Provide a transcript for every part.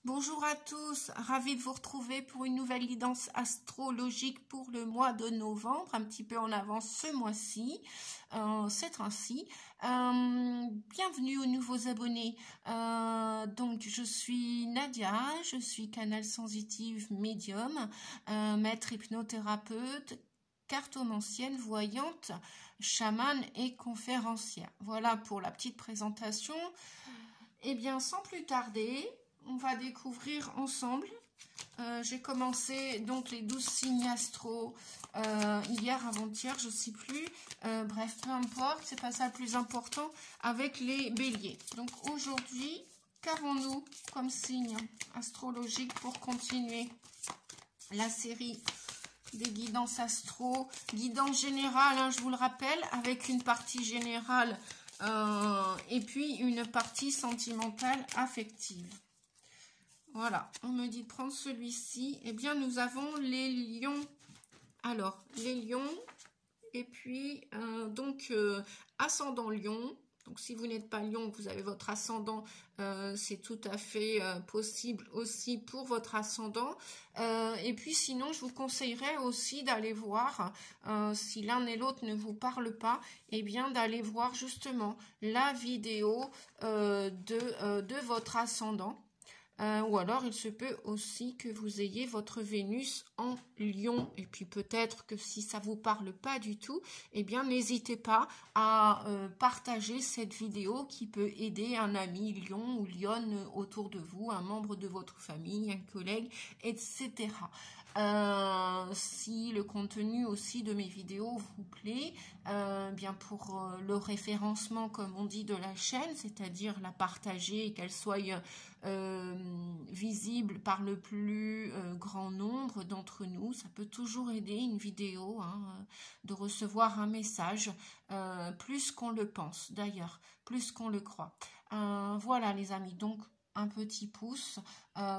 Bonjour à tous, ravie de vous retrouver pour une nouvelle guidance astrologique pour le mois de novembre, un petit peu en avance ce mois-ci, c'est ainsi. Bienvenue aux nouveaux abonnés. Donc je suis Nadia, je suis canal sensitive médium, maître hypnothérapeute, cartomancienne, voyante, chamane et conférencière. Voilà pour la petite présentation. Eh bien, sans plus tarder, on va découvrir ensemble. J'ai commencé donc les 12 signes astro hier, avant-hier, je ne sais plus. Bref, peu importe, c'est pas ça le plus important, avec les béliers. Donc aujourd'hui, qu'avons-nous comme signe astrologique pour continuer la série des guidances astro, guidance générale, hein, je vous le rappelle, avec une partie générale et puis une partie sentimentale affective. Voilà, on me dit de prendre celui-ci. Eh bien, nous avons les lions. Alors, les lions, et puis, ascendant lion. Donc, si vous n'êtes pas lion, vous avez votre ascendant, c'est tout à fait possible aussi pour votre ascendant. Et puis, sinon, je vous conseillerais aussi d'aller voir, si l'un et l'autre ne vous parlent pas, eh bien, d'aller voir justement la vidéo de votre ascendant. Ou alors il se peut aussi que vous ayez votre Vénus en Lion, et puis peut-être que si ça vous parle pas du tout, eh bien n'hésitez pas à partager cette vidéo qui peut aider un ami Lion ou Lionne autour de vous, un membre de votre famille, un collègue, etc. Si le contenu aussi de mes vidéos vous plaît, bien pour le référencement, comme on dit, de la chaîne, c'est-à-dire la partager et qu'elle soit visible par le plus grand nombre d'entre nous, ça peut toujours aider une vidéo, hein, de recevoir un message, plus qu'on le pense d'ailleurs, plus qu'on le croit. Voilà les amis, donc un petit pouce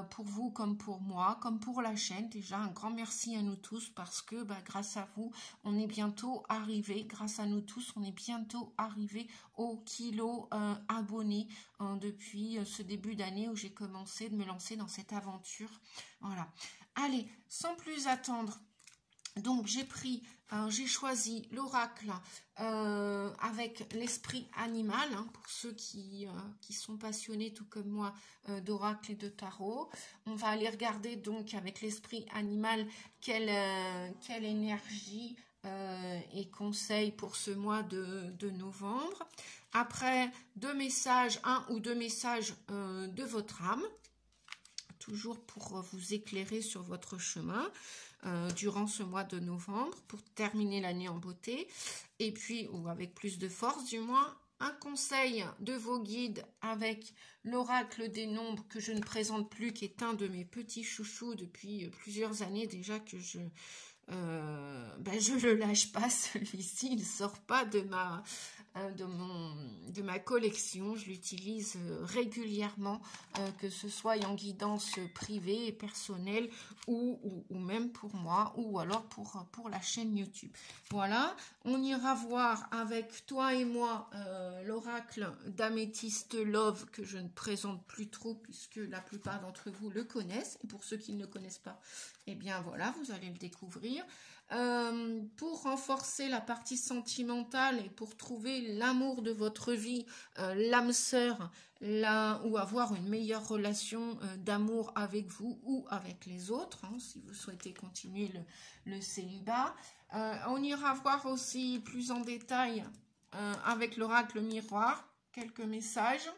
pour vous comme pour moi, comme pour la chaîne. Déjà, un grand merci à nous tous parce que grâce à vous, on est bientôt arrivé, grâce à nous tous, on est bientôt arrivé au kilo abonnés depuis ce début d'année où j'ai commencé de me lancer dans cette aventure. Voilà. Allez, sans plus attendre, donc j'ai choisi l'oracle avec l'esprit animal, hein, pour ceux qui sont passionnés tout comme moi d'oracle et de tarot. On va aller regarder donc avec l'esprit animal quelle énergie et conseils pour ce mois de novembre. Après, un ou deux messages de votre âme, toujours pour vous éclairer sur votre chemin durant ce mois de novembre, pour terminer l'année en beauté, et puis, ou avec plus de force du moins, un conseil de vos guides avec l'oracle des nombres que je ne présente plus, qui est un de mes petits chouchous depuis plusieurs années déjà que je le lâche pas, celui-ci, il sort pas de ma collection, je l'utilise régulièrement, que ce soit en guidance privée et personnelle ou même pour moi, ou alors pour la chaîne YouTube. Voilà, on ira voir avec toi et moi l'oracle d'Améthyste Love, que je ne présente plus trop puisque la plupart d'entre vous le connaissent, et pour ceux qui ne le connaissent pas, eh bien voilà, vous allez le découvrir. Pour renforcer la partie sentimentale et pour trouver l'amour de votre vie, l'âme sœur, ou avoir une meilleure relation d'amour avec vous ou avec les autres, hein, si vous souhaitez continuer le célibat. On ira voir aussi plus en détail avec l'oracle miroir, quelques messages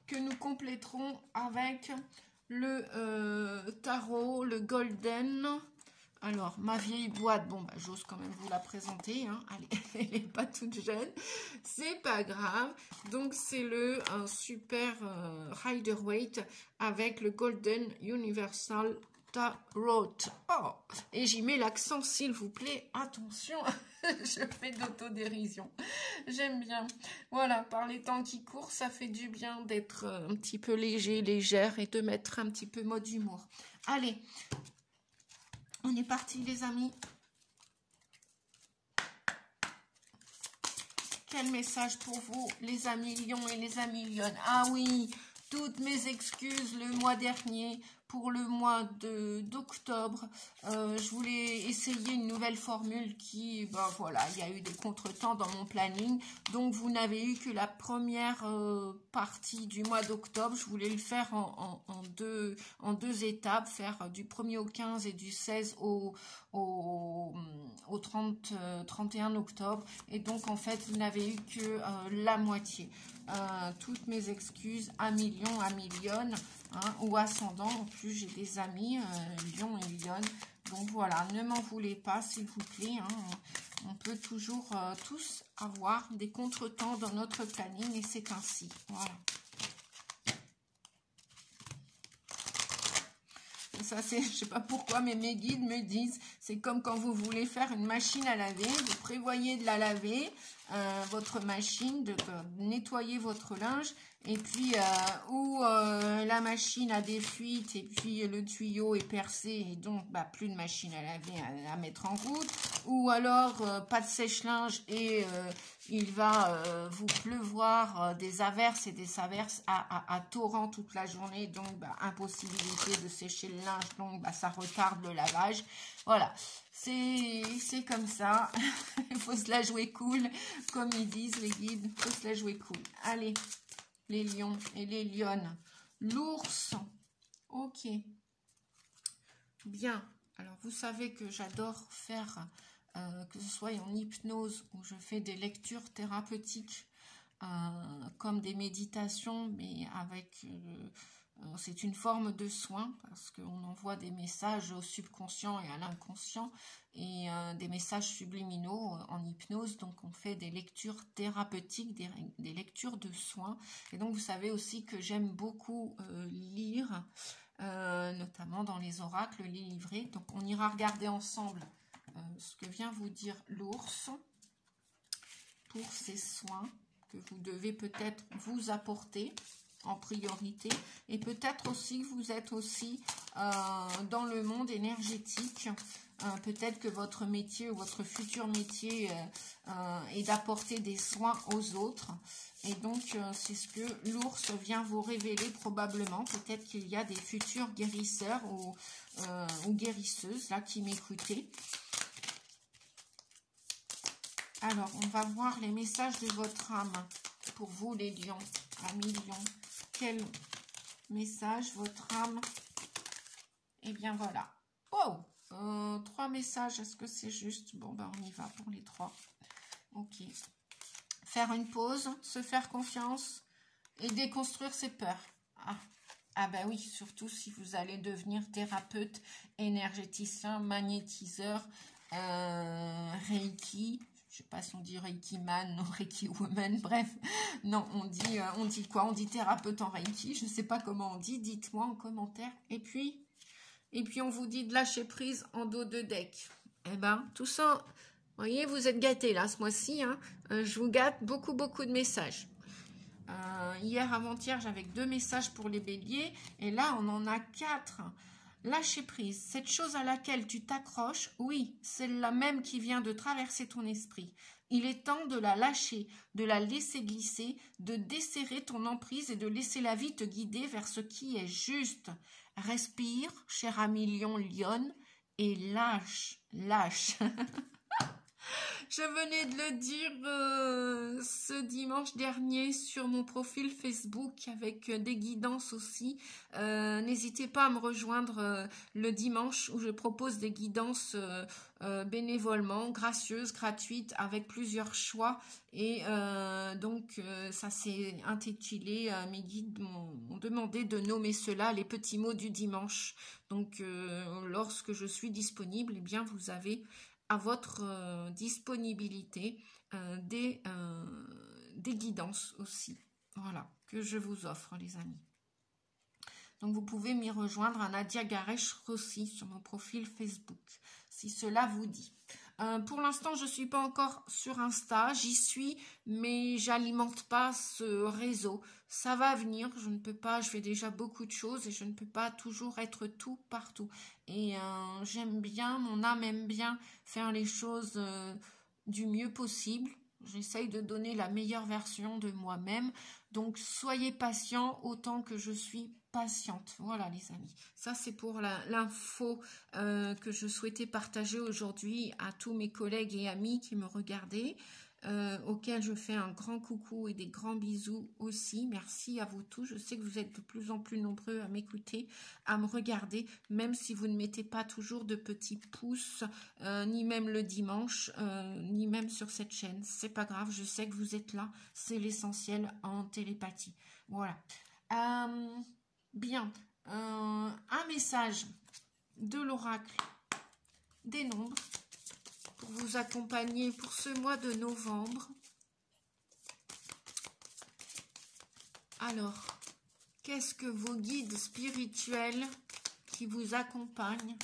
que nous compléterons avec le tarot, le golden. Alors, ma vieille boîte, bon, j'ose quand même vous la présenter, hein. Allez, elle n'est pas toute jeune, c'est pas grave. Donc, c'est le super Rider-Waite avec le Golden Universal Tarot. Oh, et j'y mets l'accent, s'il vous plaît, attention, je fais d'autodérision. J'aime bien. Voilà, par les temps qui courent, ça fait du bien d'être un petit peu léger, légère et de mettre un petit peu mode humour. Allez, on est parti les amis. Quel message pour vous les amis lions et les amis lionnes? Ah oui, toutes mes excuses le mois dernier. Pour le mois d'octobre, je voulais essayer une nouvelle formule qui, ben voilà, il y a eu des contretemps dans mon planning. Donc, vous n'avez eu que la première partie du mois d'octobre. Je voulais le faire en deux étapes, faire du 1er au 15 et du 16 au 31 octobre. Et donc, en fait, vous n'avez eu que la moitié. Toutes mes excuses à million, à millionne, hein, ou ascendant. En plus, j'ai des amis, Lion et Lyon. Donc voilà, ne m'en voulez pas, s'il vous plaît. Hein. On peut toujours tous avoir des contretemps dans notre planning et c'est ainsi. Voilà. Ça, c'est, je sais pas pourquoi, mais mes guides me disent, c'est comme quand vous voulez faire une machine à laver, vous prévoyez de la laver, votre machine, de nettoyer votre linge, et puis où la machine a des fuites, et puis le tuyau est percé, et donc bah, plus de machine à laver à mettre en route, ou alors pas de sèche-linge, et il va vous pleuvoir des averses et des averses à torrent toute la journée, donc bah, impossibilité de sécher le linge, donc bah, ça retarde le lavage. Voilà, c'est comme ça, il faut se la jouer cool, comme ils disent les guides, il faut se la jouer cool. Allez, les lions et les lionnes. L'ours, ok, bien. Alors, vous savez que j'adore faire... que ce soit en hypnose où je fais des lectures thérapeutiques comme des méditations, mais avec c'est une forme de soin parce qu'on envoie des messages au subconscient et à l'inconscient et des messages subliminaux en hypnose. Donc on fait des lectures thérapeutiques, des lectures de soins. Et donc vous savez aussi que j'aime beaucoup lire, notamment dans les oracles, les livrets. Donc on ira regarder ensemble ce que vient vous dire l'ours pour ces soins que vous devez peut-être vous apporter en priorité et peut-être aussi que vous êtes aussi dans le monde énergétique. Peut-être que votre métier ou votre futur métier est d'apporter des soins aux autres. Et donc, c'est ce que l'ours vient vous révéler probablement. Peut-être qu'il y a des futurs guérisseurs ou guérisseuses là qui m'écoutaient. Alors, on va voir les messages de votre âme pour vous, les lions, à millions. Quel message votre âme? Eh bien, voilà. Oh, 3 messages, est-ce que c'est juste? Bon, ben, on y va pour les 3. Ok. Faire une pause, se faire confiance et déconstruire ses peurs. Ah ben oui, surtout si vous allez devenir thérapeute, énergéticien, magnétiseur, Reiki. Je sais pas si on dit Reiki Man ou Reiki Woman, bref. Non, on dit quoi? On dit thérapeute en Reiki, je sais pas comment on dit, dites-moi en commentaire. Et puis on vous dit de lâcher prise en dos de deck. Eh ben, tout ça, vous voyez, vous êtes gâtés là ce mois-ci. Hein. Je vous gâte beaucoup de messages. Hier, avant-hier, j'avais 2 messages pour les béliers. Et là, on en a 4. Lâcher prise, cette chose à laquelle tu t'accroches, oui, c'est la même qui vient de traverser ton esprit. Il est temps de la lâcher, de la laisser glisser, de desserrer ton emprise et de laisser la vie te guider vers ce qui est juste. Respire, cher ami lion, lionne, et lâche, lâche. Je venais de le dire ce dimanche dernier sur mon profil Facebook avec des guidances aussi. N'hésitez pas à me rejoindre le dimanche où je propose des guidances bénévolement, gracieuses, gratuites, avec plusieurs choix. Et donc, ça s'est intitulé, mes guides m'ont demandé de nommer cela les petits mots du dimanche. Donc, lorsque je suis disponible, eh bien, vous avez à votre disponibilité des guidances aussi, voilà, que je vous offre les amis. Donc vous pouvez m'y rejoindre à Nadia Garesh Rossi sur mon profil Facebook, si cela vous dit. Pour l'instant, je ne suis pas encore sur Insta, j'y suis, mais j'alimente pas ce réseau. Ça va venir, je ne peux pas, je fais déjà beaucoup de choses et je ne peux pas toujours être tout partout. Et j'aime bien, mon âme aime bien faire les choses du mieux possible. j'essaye de donner la meilleure version de moi-même. Donc, soyez patients autant que je suis patiente. Voilà, les amis. Ça, c'est pour l'info que je souhaitais partager aujourd'hui à tous mes collègues et amis qui me regardaient. Auquel je fais un grand coucou et des grands bisous aussi. Merci à vous tous. Je sais que vous êtes de plus en plus nombreux à m'écouter, à me regarder, même si vous ne mettez pas toujours de petits pouces, ni même le dimanche, ni même sur cette chaîne. C'est pas grave, je sais que vous êtes là. C'est l'essentiel en télépathie. Voilà. Bien. Un message de l'oracle des nombres pour vous accompagner pour ce mois de novembre. Alors, qu'est-ce que vos guides spirituels qui vous accompagnent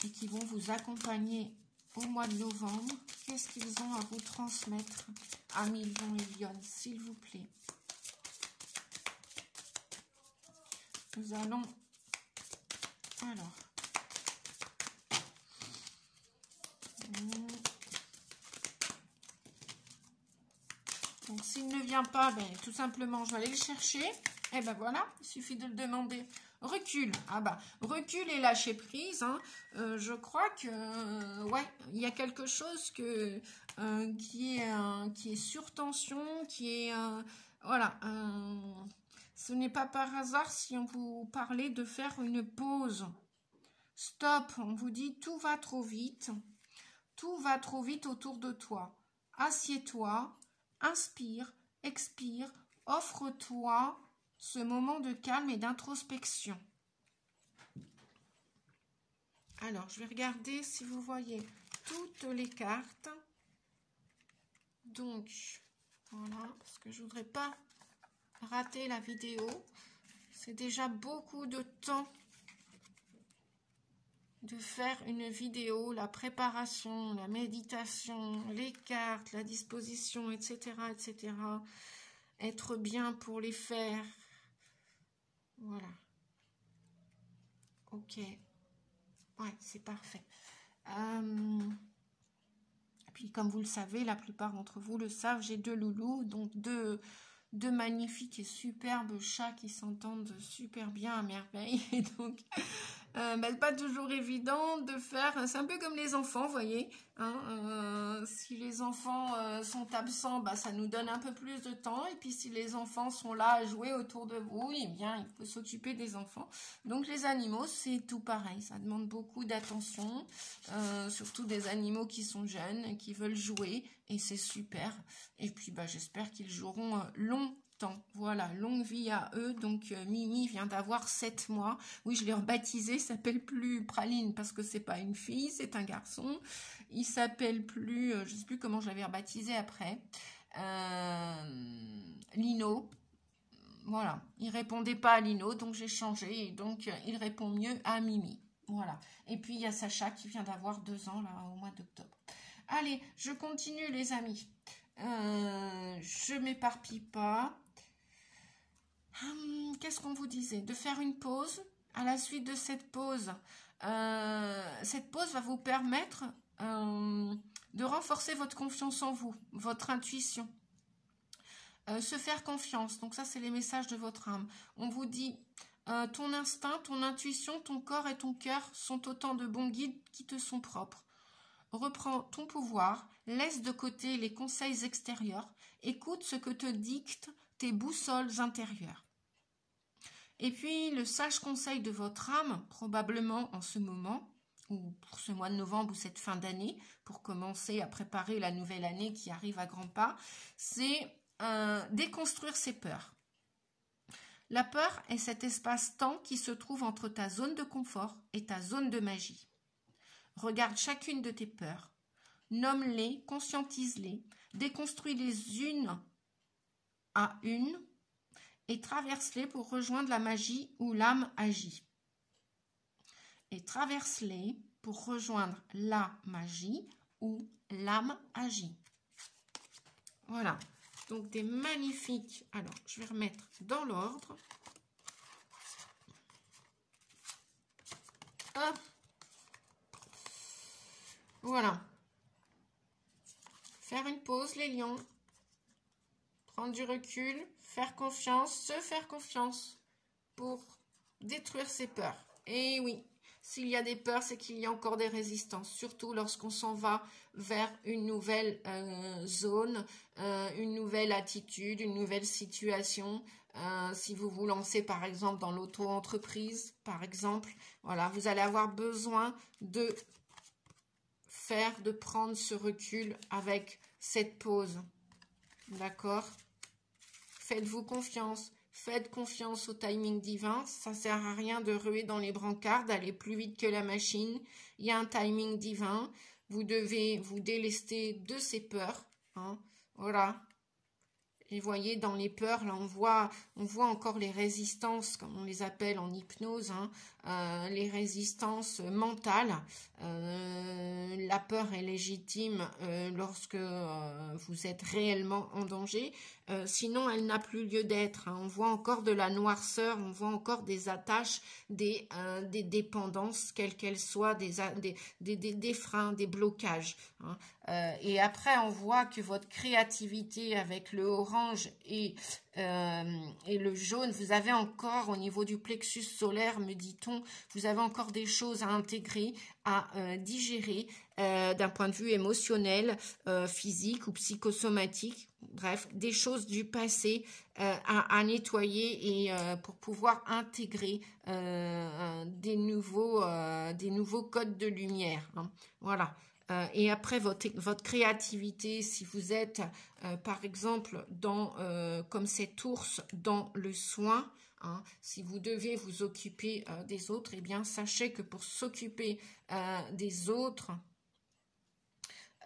et qui vont vous accompagner au mois de novembre, qu'est-ce qu'ils ont à vous transmettre, amis Lion et Lionne, s'il vous plaît? Nous allons... Alors... Donc, s'il ne vient pas, ben, tout simplement, je vais aller le chercher. Et ben voilà, il suffit de le demander. Recul. Ah bah, recul et lâcher prise. Hein. Je crois que, ouais, il y a quelque chose que, qui est sur tension, qui est, voilà. Ce n'est pas par hasard si on vous parlait de faire une pause. Stop, on vous dit tout va trop vite. Tout va trop vite autour de toi. Assieds-toi, inspire, expire, offre-toi ce moment de calme et d'introspection. Alors, je vais regarder si vous voyez toutes les cartes. Donc, voilà, parce que je ne voudrais pas rater la vidéo. C'est déjà beaucoup de temps de faire une vidéo, la préparation, la méditation, les cartes, la disposition, etc., etc. Être bien pour les faire. Voilà. Ok. Ouais, c'est parfait. Et puis, comme vous le savez, la plupart d'entre vous le savent, j'ai deux loulous, donc deux magnifiques et superbes chats qui s'entendent super bien à merveille. Et donc... pas toujours évident de faire, c'est un peu comme les enfants, vous voyez, hein, si les enfants sont absents, bah, ça nous donne un peu plus de temps, et puis si les enfants sont là à jouer autour de vous, eh bien, il faut s'occuper des enfants. Donc les animaux, c'est tout pareil, ça demande beaucoup d'attention, surtout des animaux qui sont jeunes, qui veulent jouer, et c'est super. Et puis, bah, j'espère qu'ils joueront longtemps. Voilà, longue vie à eux. Donc Mimi vient d'avoir 7 mois. Oui, je l'ai rebaptisé, il s'appelle plus Praline parce que c'est pas une fille, c'est un garçon. Il s'appelle plus, je sais plus comment je l'avais rebaptisé après. Lino. Voilà, il répondait pas à Lino, donc j'ai changé et donc il répond mieux à Mimi. Voilà. Et puis il y a Sacha qui vient d'avoir 2 ans là au mois d'octobre. Allez, je continue les amis. Je m'éparpille pas. Qu'est-ce qu'on vous disait? De faire une pause. À la suite de cette pause va vous permettre de renforcer votre confiance en vous, votre intuition. Se faire confiance. Donc ça, c'est les messages de votre âme. On vous dit, ton instinct, ton intuition, ton corps et ton cœur sont autant de bons guides qui te sont propres. Reprends ton pouvoir, laisse de côté les conseils extérieurs, écoute ce que te dictent tes boussoles intérieures. Et puis, le sage conseil de votre âme, probablement en ce moment, ou pour ce mois de novembre ou cette fin d'année, pour commencer à préparer la nouvelle année qui arrive à grands pas, c'est déconstruire ses peurs. La peur est cet espace-temps qui se trouve entre ta zone de confort et ta zone de magie. Regarde chacune de tes peurs, nomme-les, conscientise-les, déconstruis-les une à une, et traverse-les pour rejoindre la magie où l'âme agit. Et traverse-les pour rejoindre la magie où l'âme agit. Voilà. Donc des magnifiques... Alors, je vais remettre dans l'ordre. Hop. Voilà. Faire une pause, les lions. Prendre du recul, faire confiance, se faire confiance pour détruire ses peurs. Et oui, s'il y a des peurs, c'est qu'il y a encore des résistances, surtout lorsqu'on s'en va vers une nouvelle zone, une nouvelle attitude, une nouvelle situation. Si vous vous lancez par exemple dans l'auto-entreprise, par exemple, voilà, vous allez avoir besoin de prendre ce recul avec cette pause. D'accord? Faites-vous confiance. Faites confiance au timing divin. Ça ne sert à rien de ruer dans les brancards, d'aller plus vite que la machine. Il y a un timing divin. Vous devez vous délester de ces peurs. Hein. Voilà. Et voyez, dans les peurs, là, on voit encore les résistances, comme on les appelle en hypnose, hein, les résistances mentales. La peur est légitime lorsque vous êtes réellement en danger. Sinon, elle n'a plus lieu d'être. Hein. On voit encore de la noirceur, on voit encore des attaches, des dépendances, quelles qu'elles soient, des freins, des blocages. Hein. Et après, on voit que votre créativité avec le orange et le jaune, vous avez encore au niveau du plexus solaire, me dit-on, vous avez encore des choses à intégrer, à digérer d'un point de vue émotionnel, physique ou psychosomatique. Bref, des choses du passé à nettoyer et pour pouvoir intégrer des nouveaux codes de lumière. Hein. Voilà. Et après, votre créativité, si vous êtes, par exemple, comme cet ours, dans le soin, hein, si vous devez vous occuper des autres, eh bien, sachez que pour s'occuper des autres,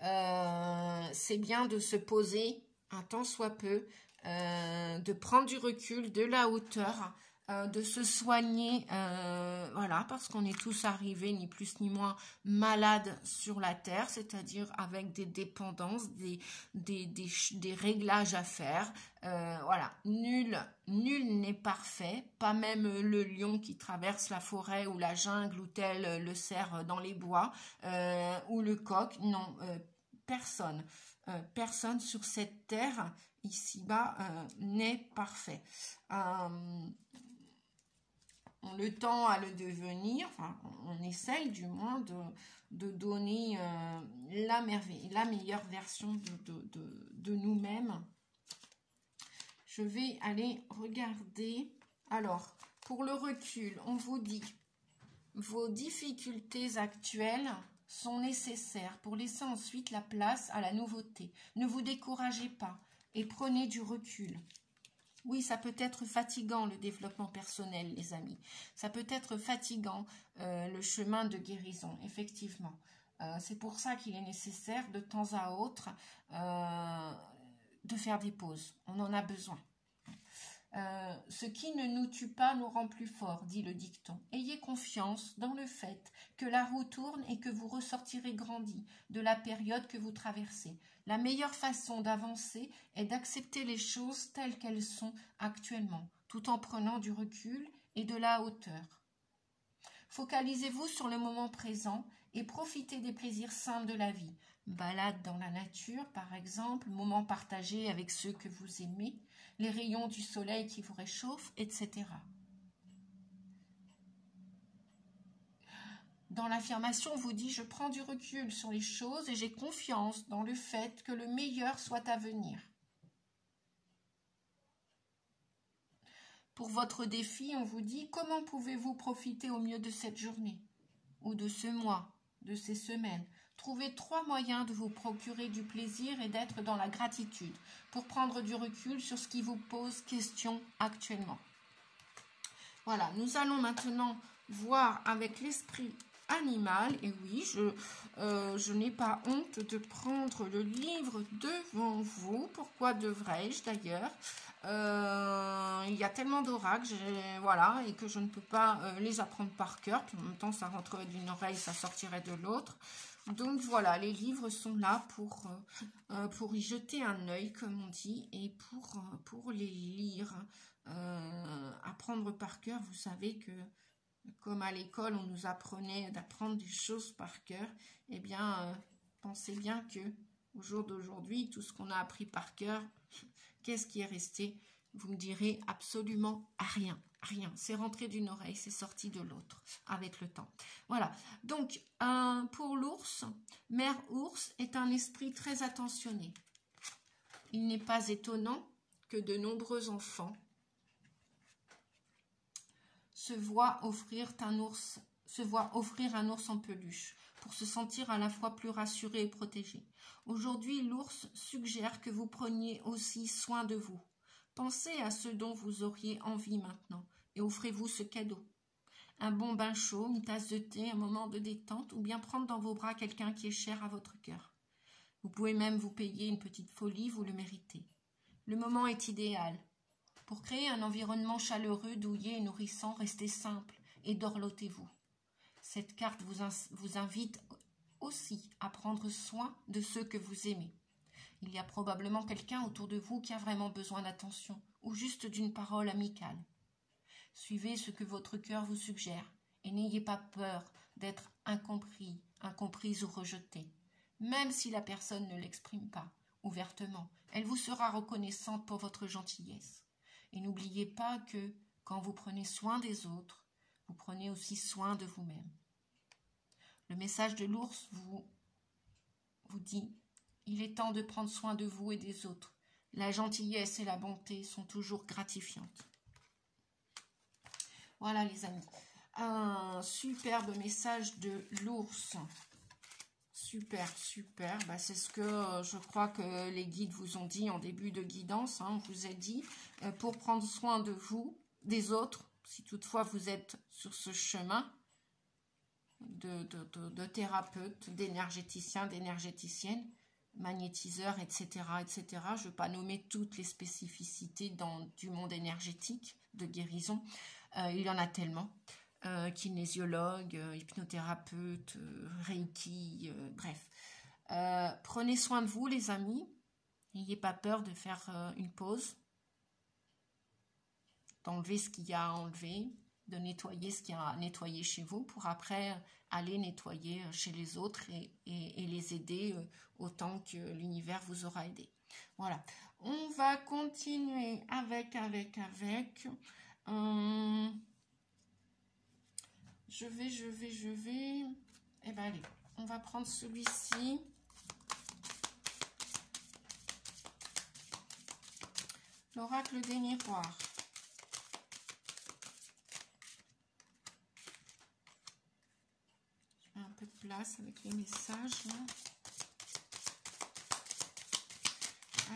c'est bien de se poser un tant soit peu, de prendre du recul, de la hauteur, de se soigner, voilà, parce qu'on est tous arrivés, ni plus ni moins, malades sur la terre, c'est-à-dire avec des dépendances, des réglages à faire. Voilà, nul n'est parfait, pas même le lion qui traverse la forêt ou la jungle ou tel le cerf dans les bois, ou le coq, non, personne. Personne sur cette terre ici-bas n'est parfait. Le temps à le devenir, enfin, on essaye du moins de donner la meilleure version de nous-mêmes. Je vais aller regarder. Alors, pour le recul, on vous dit vos difficultés actuelles sont nécessaires pour laisser ensuite la place à la nouveauté. Ne vous découragez pas et prenez du recul. Oui, ça peut être fatigant le développement personnel, les amis. Ça peut être fatigant le chemin de guérison, effectivement. C'est pour ça qu'il est nécessaire de temps à autre de faire des pauses. On en a besoin. Ce qui ne nous tue pas nous rend plus forts, dit le dicton. Ayez confiance dans le fait que la roue tourne et que vous ressortirez grandi de la période que vous traversez. La meilleure façon d'avancer est d'accepter les choses telles qu'elles sont actuellement, tout en prenant du recul et de la hauteur. Focalisez-vous sur le moment présent et profitez des plaisirs simples de la vie. Balade dans la nature, par exemple, moment partagé avec ceux que vous aimez, les rayons du soleil qui vous réchauffent, etc. Dans l'affirmation, on vous dit « Je prends du recul sur les choses et j'ai confiance dans le fait que le meilleur soit à venir. » Pour votre défi, on vous dit « Comment pouvez-vous profiter au mieux de cette journée ou de ce mois, de ces semaines ?» Trouvez 3 moyens de vous procurer du plaisir et d'être dans la gratitude pour prendre du recul sur ce qui vous pose question actuellement. Voilà, nous allons maintenant voir avec l'esprit animal. Et oui, je n'ai pas honte de prendre le livre devant vous. Pourquoi devrais-je d'ailleurs? Il y a tellement d'oracles, voilà, et que je ne peux pas les apprendre par cœur. Puis en même temps, ça rentrerait d'une oreille, ça sortirait de l'autre. Donc voilà, les livres sont là pour y jeter un œil, comme on dit, et pour les lire. Apprendre par cœur, vous savez que, comme à l'école, on nous apprenait d'apprendre des choses par cœur, eh bien, pensez bien que Au jour d'aujourd'hui, tout ce qu'on a appris par cœur, qu'est-ce qui est resté? Vous me direz absolument rien. Rien. C'est rentré d'une oreille, c'est sorti de l'autre avec le temps. Voilà. Donc, pour l'ours, Mère Ours est un esprit très attentionné. Il n'est pas étonnant que de nombreux enfants se voient offrir un ours en peluche pour se sentir à la fois plus rassuré et protégé. Aujourd'hui, l'ours suggère que vous preniez aussi soin de vous. Pensez à ce dont vous auriez envie maintenant et offrez-vous ce cadeau. Un bon bain chaud, une tasse de thé, un moment de détente ou bien prendre dans vos bras quelqu'un qui est cher à votre cœur. Vous pouvez même vous payer une petite folie, vous le méritez. Le moment est idéal. Pour créer un environnement chaleureux, douillet et nourrissant, restez simple et dorlotez-vous. Cette carte vous invite aussi à prendre soin de ceux que vous aimez. Il y a probablement quelqu'un autour de vous qui a vraiment besoin d'attention ou juste d'une parole amicale. Suivez ce que votre cœur vous suggère et n'ayez pas peur d'être incompris, incomprise ou rejeté. Même si la personne ne l'exprime pas ouvertement, elle vous sera reconnaissante pour votre gentillesse. Et n'oubliez pas que quand vous prenez soin des autres, vous prenez aussi soin de vous-même. Le message de l'ours vous dit « Il est temps de prendre soin de vous et des autres. La gentillesse et la bonté sont toujours gratifiantes. » Voilà les amis, un superbe message de l'ours. Super, super. Bah, c'est ce que je crois que les guides vous ont dit en début de guidance. On vous a dit pour prendre soin de vous, des autres, si toutefois vous êtes sur ce chemin de thérapeute, d'énergéticien, d'énergéticienne, magnétiseur, etc., etc. Je ne veux pas nommer toutes les spécificités du monde énergétique de guérison. Il y en a tellement. Kinésiologue, hypnothérapeute, Reiki, bref. Prenez soin de vous les amis. N'ayez pas peur de faire une pause. D'enlever ce qu'il y a à enlever. De nettoyer ce qu'il y a à nettoyer chez vous pour après aller nettoyer chez les autres et les aider autant que l'univers vous aura aidé. Voilà. On va continuer avec. Je vais. Eh bien, allez, on va prendre celui-ci. L'oracle des miroirs. Je mets un peu de place avec les messages. Là.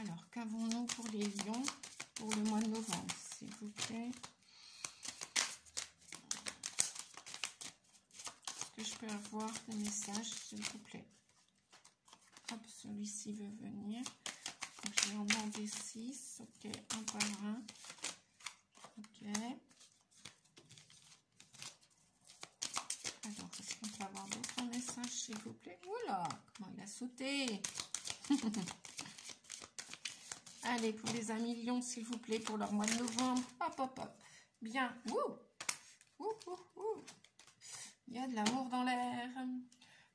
Alors, qu'avons-nous pour les lions pour le mois de novembre, s'il vous plaît? Que je peux avoir des messages, s'il vous plaît. Hop, celui-ci veut venir. Je vais en demander 6. Ok, un par un. Ok. Alors, est-ce qu'on peut avoir d'autres messages, s'il vous plaît? Oula, comment il a sauté. Allez, pour les amis lions, s'il vous plaît, pour leur mois de novembre. Hop, hop, hop. Bien. Ouh. Ouh, ouh, ouh. Il y a de l'amour dans l'air.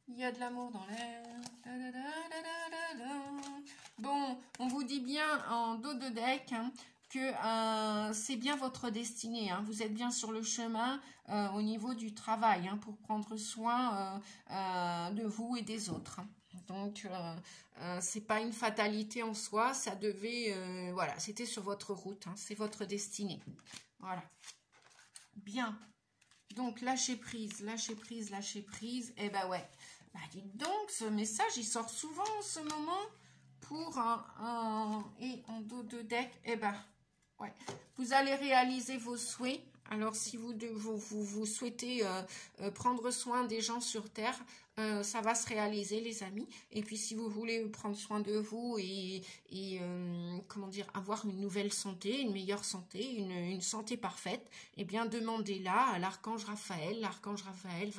Il y a de l'amour dans l'air. Bon, on vous dit bien en dos de deck que c'est bien votre destinée. Vous êtes bien sur le chemin au niveau du travail pour prendre soin de vous et des autres. Donc, c'est pas une fatalité en soi. Ça devait... voilà, c'était sur votre route. C'est votre destinée. Voilà. Bien. Donc, lâcher prise, lâcher prise, lâcher prise. Eh ben ouais. Bah, dites donc, ce message, il sort souvent en ce moment pour et en dos de deck. Eh ben, ouais. Vous allez réaliser vos souhaits. Alors, si vous souhaitez prendre soin des gens sur Terre, ça va se réaliser, les amis. Et puis, si vous voulez prendre soin de vous et comment dire, avoir une nouvelle santé, une meilleure santé, une santé parfaite, eh bien, demandez-la à l'archange Raphaël. L'archange Raphaël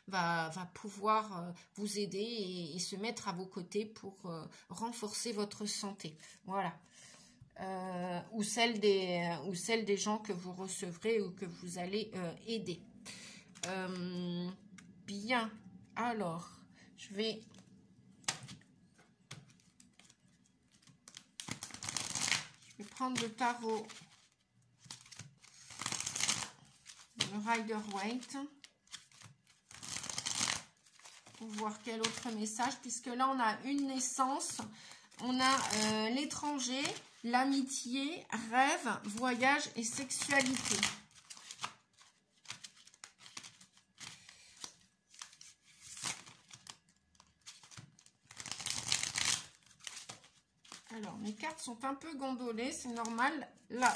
va pouvoir vous aider et se mettre à vos côtés pour renforcer votre santé. Voilà. Ou celle des gens que vous recevrez ou que vous allez aider. Bien, alors, je vais prendre le tarot, le Rider-Waite, pour voir quel autre message, puisque là on a une naissance, on a l'étranger, l'amitié, rêve, voyage et sexualité. Alors, mes cartes sont un peu gondolées, c'est normal. Là,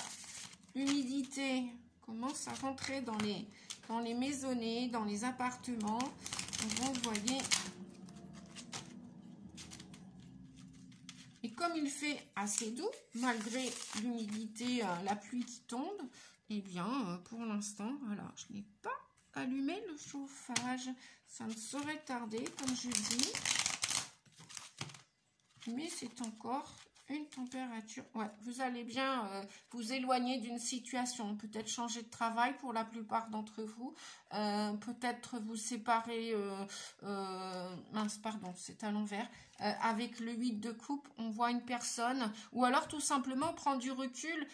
l'humidité commence à rentrer dans les maisonnées, dans les appartements. Donc, vous voyez. Et comme il fait assez doux, malgré l'humidité, la pluie qui tombe, eh bien, pour l'instant, voilà, je n'ai pas allumé le chauffage. Ça ne saurait tarder, comme je dis. Mais c'est encore une température. Ouais, vous allez bien vous éloigner d'une situation. Peut-être changer de travail pour la plupart d'entre vous. Peut-être vous séparer. Mince, pardon, c'est à l'envers. Avec le 8 de coupe, on voit une personne. Ou alors tout simplement prendre du recul,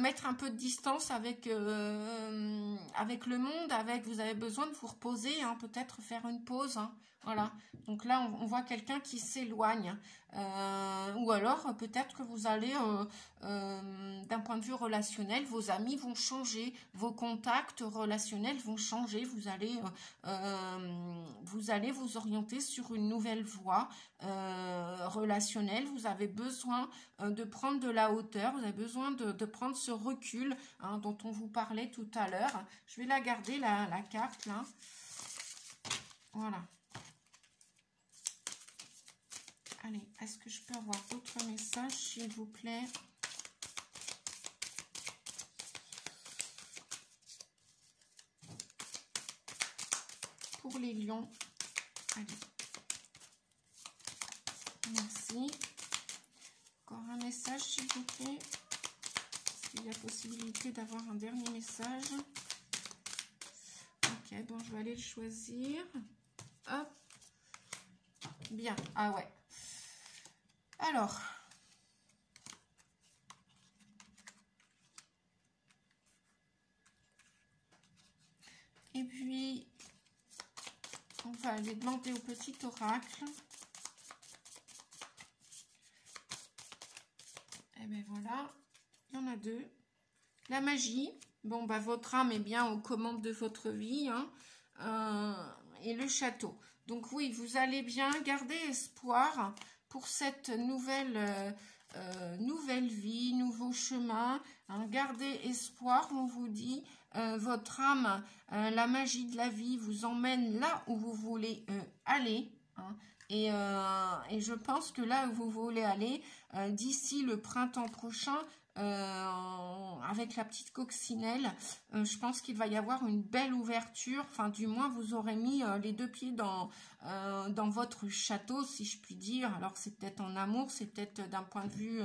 mettre un peu de distance avec le monde. Vous avez besoin de vous reposer, hein, peut-être faire une pause. Hein. Voilà, donc là on voit quelqu'un qui s'éloigne, ou alors peut-être que vous allez, d'un point de vue relationnel, vos amis vont changer, vos contacts relationnels vont changer, vous allez vous orienter sur une nouvelle voie relationnelle, vous avez besoin de prendre de la hauteur, vous avez besoin de prendre ce recul, hein, dont on vous parlait tout à l'heure. Je vais la garder, la carte là, voilà. Allez, est-ce que je peux avoir d'autres messages, s'il vous plaît? Pour les lions. Allez. Merci. Encore un message, s'il vous plaît. Est-ce qu'il y a possibilité d'avoir un dernier message? Ok, bon, je vais aller le choisir. Hop. Bien. Ah ouais. Alors, et puis, on va aller demander au petit oracle. Et bien voilà, il y en a deux. La magie, bon, bah, votre âme est bien aux commandes de votre vie, hein, et le château. Donc oui, vous allez bien garder espoir pour cette nouvelle vie, nouveau chemin, hein, gardez espoir, on vous dit, votre âme, la magie de la vie vous emmène là où vous voulez aller, hein, et je pense que là où vous voulez aller, d'ici le printemps prochain, avec la petite coccinelle, je pense qu'il va y avoir une belle ouverture, enfin du moins vous aurez mis les deux pieds dans votre château, si je puis dire. Alors c'est peut-être en amour, c'est peut-être d'un point de vue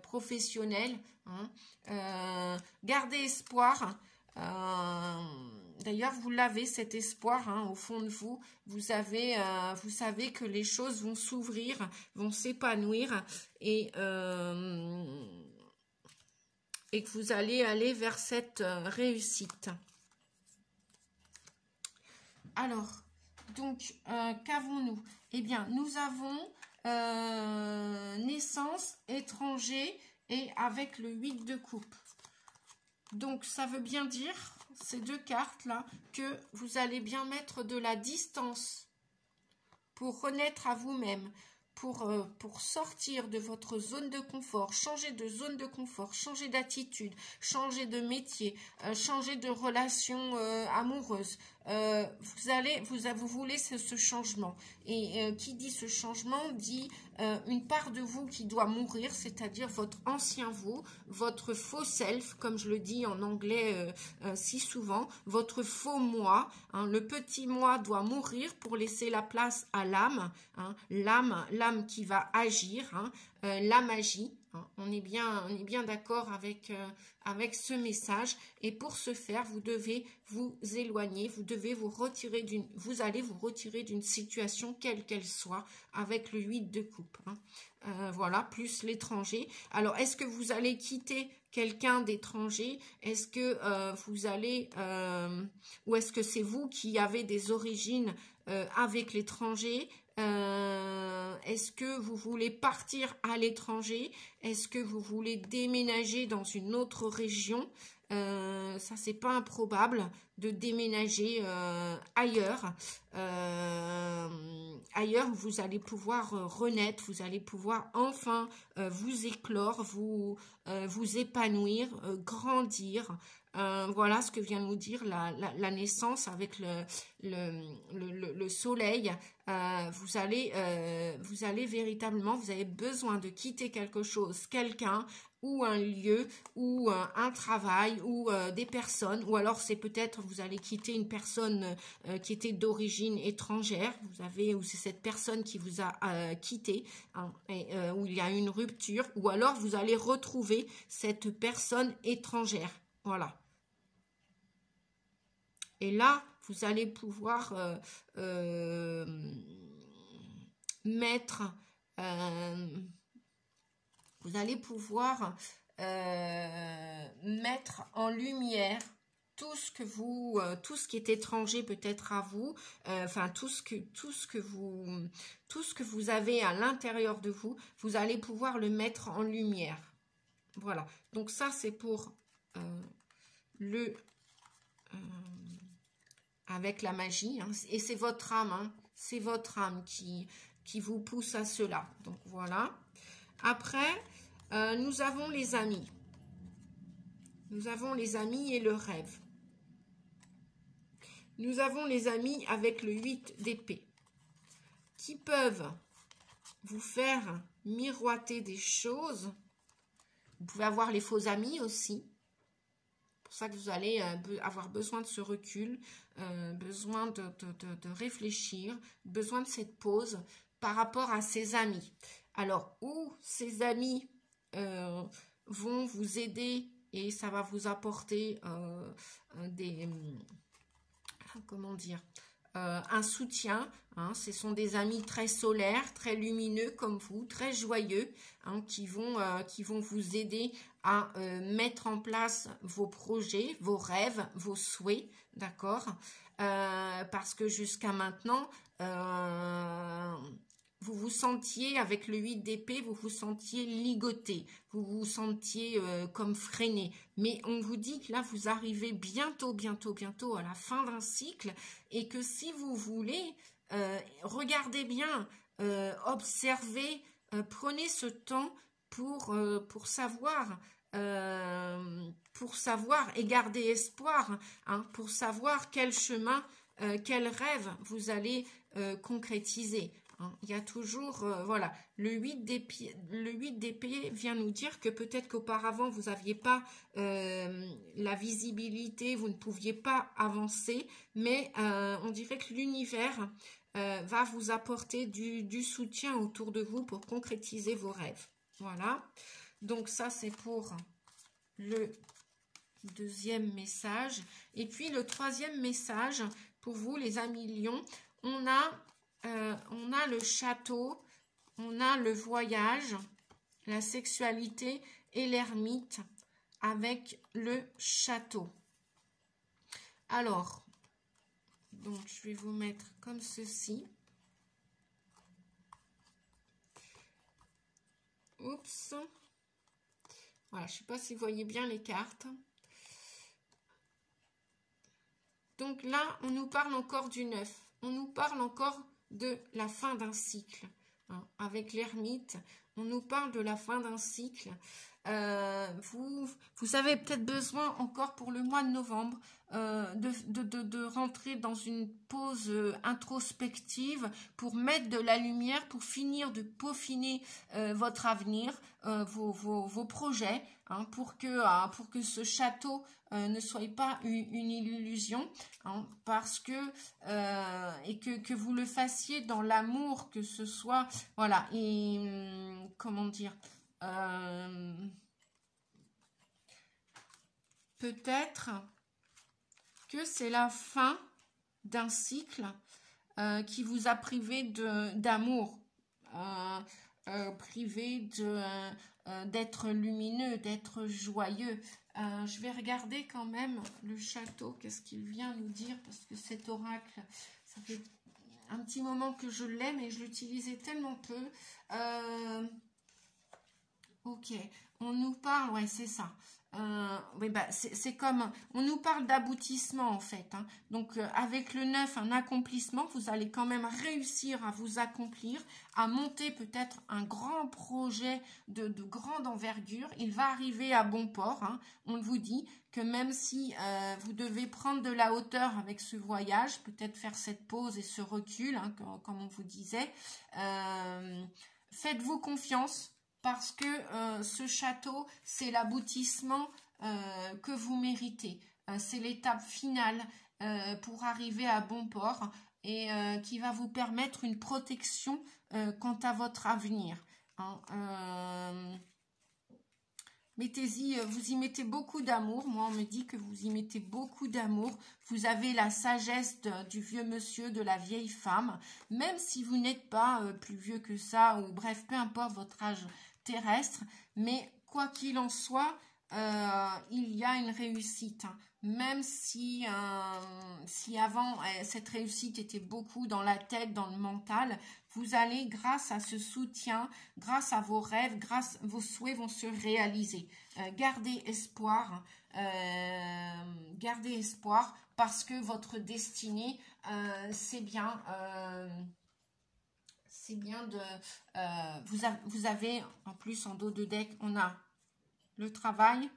professionnel, hein. Gardez espoir. D'ailleurs vous l'avez, cet espoir, hein, au fond de vous. Vous savez que les choses vont s'ouvrir, vont s'épanouir, et que vous allez aller vers cette réussite. Alors, donc, qu'avons-nous? Eh bien, nous avons naissance, étranger, et avec le 8 de coupe. Donc, ça veut bien dire, ces deux cartes-là, que vous allez bien mettre de la distance pour renaître à vous-même, pour sortir de votre zone de confort, changer de zone de confort, changer d'attitude, changer de métier, changer de relation amoureuse. Vous voulez ce changement. Et qui dit ce changement dit une part de vous qui doit mourir, c'est-à-dire votre ancien vous, votre faux self, comme je le dis en anglais si souvent, votre faux moi, hein, le petit moi doit mourir pour laisser la place à l'âme, hein, l'âme qui va agir, hein, la magie, On est bien d'accord avec, avec ce message. Et pour ce faire, vous devez vous éloigner, vous allez vous retirer d'une situation quelle qu'elle soit avec le 8 de coupe. Voilà, plus l'étranger. Alors, est-ce que vous allez quitter quelqu'un d'étranger? Est-ce que vous allez, ou est-ce que c'est vous qui avez des origines avec l'étranger? Est-ce que vous voulez partir à l'étranger? Est-ce que vous voulez déménager dans une autre région? Ça, c'est pas improbable de déménager ailleurs. Ailleurs, vous allez pouvoir renaître, vous allez pouvoir enfin vous éclore, vous épanouir, grandir. Voilà ce que vient nous dire la naissance avec le soleil. Vous allez véritablement, vous avez besoin de quitter quelque chose, quelqu'un, ou un lieu, ou un travail, ou des personnes, ou alors c'est peut-être vous allez quitter une personne qui était d'origine étrangère, ou c'est cette personne qui vous a quitté, où il y a une rupture, ou alors vous allez retrouver cette personne étrangère. Voilà. Et là, vous allez pouvoir mettre en lumière tout ce qui est étranger peut-être à vous, enfin tout ce que vous avez à l'intérieur de vous, vous allez pouvoir le mettre en lumière. Voilà. Donc ça c'est pour avec la magie, et c'est votre âme, c'est votre âme qui vous pousse à cela. Donc voilà. Après, nous avons les amis. Nous avons les amis et le rêve. Nous avons les amis avec le 8 d'épée, qui peuvent vous faire miroiter des choses. Vous pouvez avoir les faux amis aussi. C'est pour ça que vous allez avoir besoin de ce recul, besoin de réfléchir, besoin de cette pause par rapport à ces amis. Alors, où ces amis vont vous aider et ça va vous apporter un soutien. Ce sont des amis très solaires, très lumineux comme vous, très joyeux, qui vont vous aider à mettre en place vos projets, vos rêves, vos souhaits, d'accord? Parce que jusqu'à maintenant, vous vous sentiez, avec le 8 d'épée, vous vous sentiez ligoté, vous vous sentiez comme freiné. Mais on vous dit que là, vous arrivez bientôt à la fin d'un cycle et que si vous voulez, regardez bien, observez, prenez ce temps pour savoir et garder espoir, pour savoir quel chemin, quel rêve vous allez concrétiser. Il y a toujours, voilà, le 8 d'épée vient nous dire que peut-être qu'auparavant, vous n'aviez pas la visibilité, vous ne pouviez pas avancer, mais on dirait que l'univers va vous apporter du soutien autour de vous pour concrétiser vos rêves. Voilà, donc ça c'est pour le deuxième message. Et puis le troisième message, pour vous les amis lions, on a le château, on a le voyage, la sexualité et l'ermite avec le château. Alors, donc je vais vous mettre comme ceci. Oups. Voilà, je ne sais pas si vous voyez bien les cartes. Donc là, on nous parle encore du 9. On nous parle encore de la fin d'un cycle. Avec l'ermite, on nous parle de la fin d'un cycle. Vous avez peut-être besoin encore pour le mois de novembre de rentrer dans une pause introspective pour mettre de la lumière, pour finir de peaufiner votre avenir, vos projets, pour que ce château ne soit pas une illusion, parce que et que vous le fassiez dans l'amour, que ce soit, voilà, et comment dire, peut-être que c'est la fin d'un cycle qui vous a privé d'amour, privé d'être lumineux, d'être joyeux. Je vais regarder quand même le château, qu'est-ce qu'il vient nous dire, parce que cet oracle, ça fait un petit moment que je l'ai, mais je l'utilisais tellement peu. Ok, on nous parle, ouais, c'est ça. Oui, bah, c'est comme, on nous parle d'aboutissement en fait. Hein. Donc, avec le 9, un accomplissement, vous allez quand même réussir à vous accomplir, à monter peut-être un grand projet de grande envergure. Il va arriver à bon port. Hein. On vous dit que même si vous devez prendre de la hauteur avec ce voyage, peut-être faire cette pause et ce recul, hein, comme on vous disait, faites-vous confiance. Parce que ce château, c'est l'aboutissement que vous méritez. C'est l'étape finale pour arriver à bon port et qui va vous permettre une protection quant à votre avenir. Hein. Mettez-y, vous y mettez beaucoup d'amour. Moi, on me dit que vous y mettez beaucoup d'amour. Vous avez la sagesse du vieux monsieur, de la vieille femme. Même si vous n'êtes pas plus vieux que ça, ou bref, peu importe votre âge terrestre. Mais quoi qu'il en soit, il y a une réussite. Hein. Même si avant, cette réussite était beaucoup dans la tête, dans le mental, vous allez, grâce à ce soutien, grâce à vos rêves, vos souhaits vont se réaliser. Gardez espoir, parce que votre destinée, c'est bien de... vous avez, en plus, en dos de deck, on a le travail,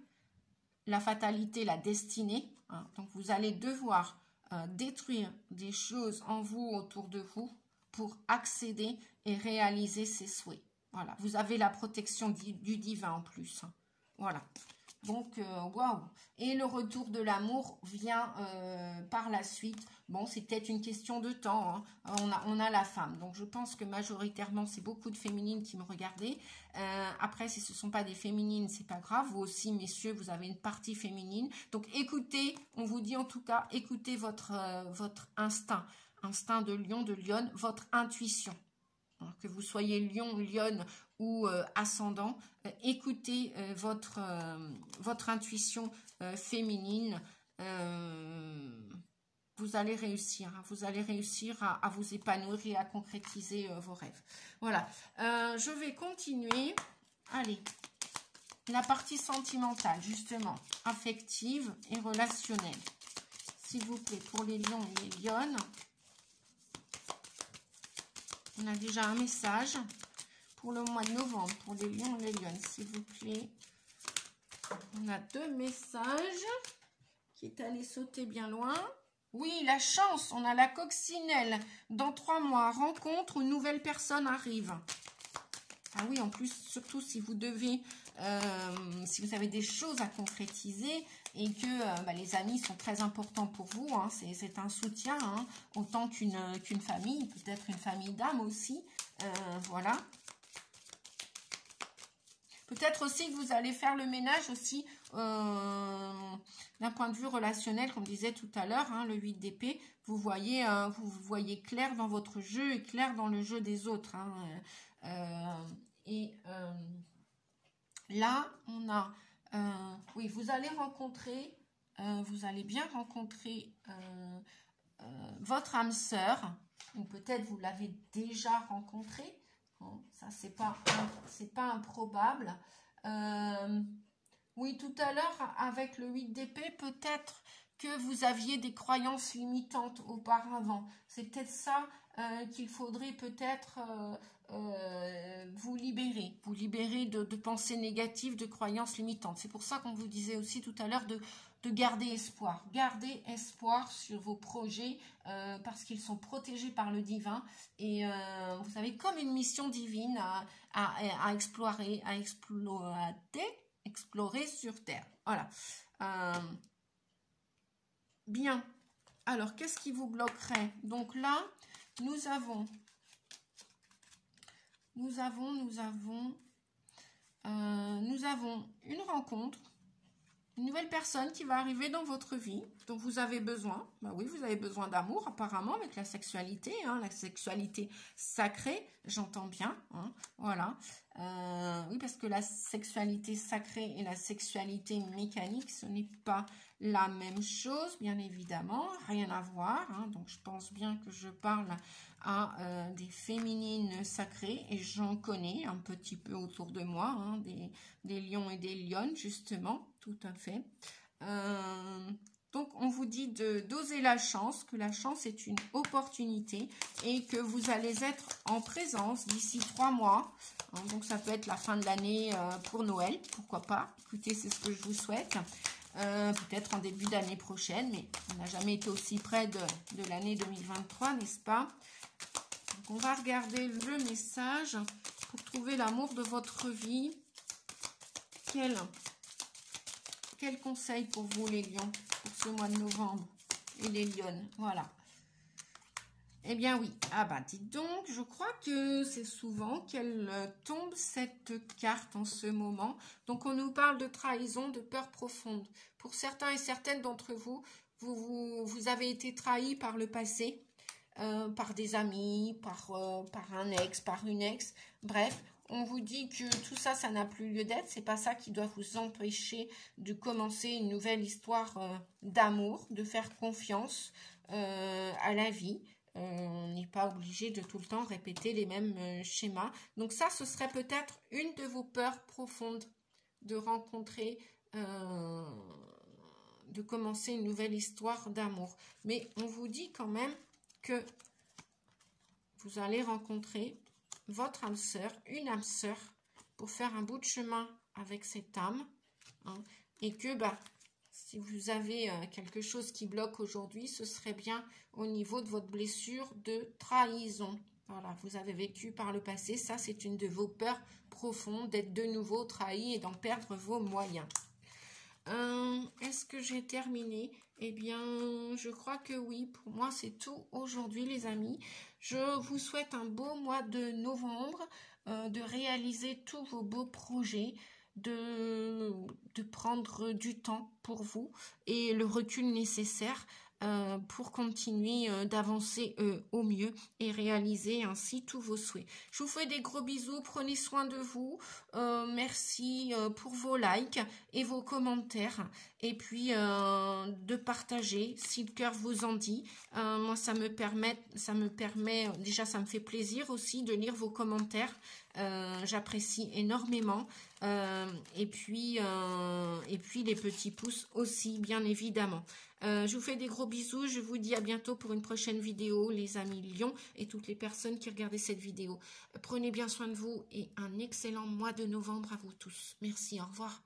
la fatalité, la destinée. Hein. Donc, vous allez devoir détruire des choses en vous, autour de vous, pour accéder et réaliser ses souhaits. Voilà, vous avez la protection du divin en plus. Hein. Voilà. Donc, waouh. Et le retour de l'amour vient par la suite. Bon, c'est peut-être une question de temps. Hein. On a la femme. Donc, je pense que majoritairement, c'est beaucoup de féminines qui me regardaient. Après, si ce ne sont pas des féminines, c'est pas grave. Vous aussi, messieurs, vous avez une partie féminine. Donc, écoutez, on vous dit en tout cas, écoutez votre instinct. Instinct de lion, de lionne, votre intuition. Que vous soyez lion, lionne ou ascendant, écoutez votre intuition féminine. Vous allez réussir. Hein, vous allez réussir à vous épanouir et à concrétiser vos rêves. Voilà. Je vais continuer. Allez. La partie sentimentale, justement, affective et relationnelle. S'il vous plaît, pour les lions et les lionnes. On a déjà un message pour le mois de novembre, pour les lions et les lionnes, s'il vous plaît. On a 2 messages qui est allé sauter bien loin. Oui, la chance, on a la coccinelle. Dans 3 mois, rencontre, une nouvelle personne arrive. Ah oui, en plus, surtout si vous devez, si vous avez des choses à concrétiser et que les amis sont très importants pour vous, hein, c'est un soutien, hein, autant qu'une famille, peut-être une famille d'âme aussi, voilà. Peut-être aussi que vous allez faire le ménage aussi d'un point de vue relationnel, comme je disais tout à l'heure, hein, le 8 d'épée, vous voyez clair dans votre jeu et clair dans le jeu des autres. Hein, là, on a, oui, vous allez bien rencontrer votre âme sœur, ou peut-être vous l'avez déjà rencontrée. Bon, ça, c'est pas improbable. Oui, tout à l'heure, avec le 8 d'épée, peut-être que vous aviez des croyances limitantes auparavant. C'est peut-être ça qu'il faudrait peut-être vous libérer de pensées négatives, de croyances limitantes. C'est pour ça qu'on vous disait aussi tout à l'heure de garder espoir. Gardez espoir sur vos projets parce qu'ils sont protégés par le divin et vous avez comme une mission divine à explorer sur Terre. Voilà. Bien. Alors, qu'est-ce qui vous bloquerait? Donc là, nous avons nous avons une rencontre, une nouvelle personne qui va arriver dans votre vie, dont vous avez besoin. Ben oui, vous avez besoin d'amour apparemment avec la sexualité, hein, la sexualité sacrée, j'entends bien. Hein, voilà. Oui, parce que la sexualité sacrée et la sexualité mécanique, ce n'est pas la même chose, bien évidemment, rien à voir. Hein, donc, je pense bien que je parle à des féminines sacrées et j'en connais un petit peu autour de moi, hein, des lions et des lionnes, justement, tout à fait. Donc, on vous dit d'oser la chance, que la chance est une opportunité et que vous allez être en présence d'ici 3 mois. Hein, donc, ça peut être la fin de l'année pour Noël, pourquoi pas. Écoutez, c'est ce que je vous souhaite. Peut-être en début d'année prochaine, mais on n'a jamais été aussi près de l'année 2023, n'est-ce pas? Donc, on va regarder le message pour trouver l'amour de votre vie. Quel conseil pour vous, les lions, pour ce mois de novembre et les lionnes? Voilà. Eh bien oui, ah bah dites donc, je crois que c'est souvent qu'elle tombe cette carte en ce moment. Donc on nous parle de trahison, de peur profonde. Pour certains et certaines d'entre vous, vous avez été trahis par le passé, par des amis, par un ex, par une ex. Bref, on vous dit que tout ça, ça n'a plus lieu d'être. C'est pas ça qui doit vous empêcher de commencer une nouvelle histoire d'amour, de faire confiance à la vie. On n'est pas obligé de tout le temps répéter les mêmes schémas. Donc ça, ce serait peut-être une de vos peurs profondes de rencontrer, de commencer une nouvelle histoire d'amour. Mais on vous dit quand même que vous allez rencontrer votre âme sœur, une âme sœur, pour faire un bout de chemin avec cette âme. Hein, et que, si vous avez quelque chose qui bloque aujourd'hui, ce serait bien au niveau de votre blessure de trahison. Voilà, vous avez vécu par le passé. Ça, c'est une de vos peurs profondes, d'être de nouveau trahi et d'en perdre vos moyens. Est-ce que j'ai terminé? Eh bien, je crois que oui. Pour moi, c'est tout aujourd'hui, les amis. Je vous souhaite un beau mois de novembre, de réaliser tous vos beaux projets, de prendre du temps pour vous et le recul nécessaire pour continuer d'avancer au mieux et réaliser ainsi tous vos souhaits. Je vous fais des gros bisous, prenez soin de vous, merci pour vos likes et vos commentaires et puis de partager si le cœur vous en dit. Moi ça me permet, déjà ça me fait plaisir aussi de lire vos commentaires, j'apprécie énormément et puis les petits pouces aussi bien évidemment. Je vous fais des gros bisous, je vous dis à bientôt pour une prochaine vidéo, les amis lions et toutes les personnes qui regardaient cette vidéo. Prenez bien soin de vous et un excellent mois de novembre à vous tous. Merci, au revoir.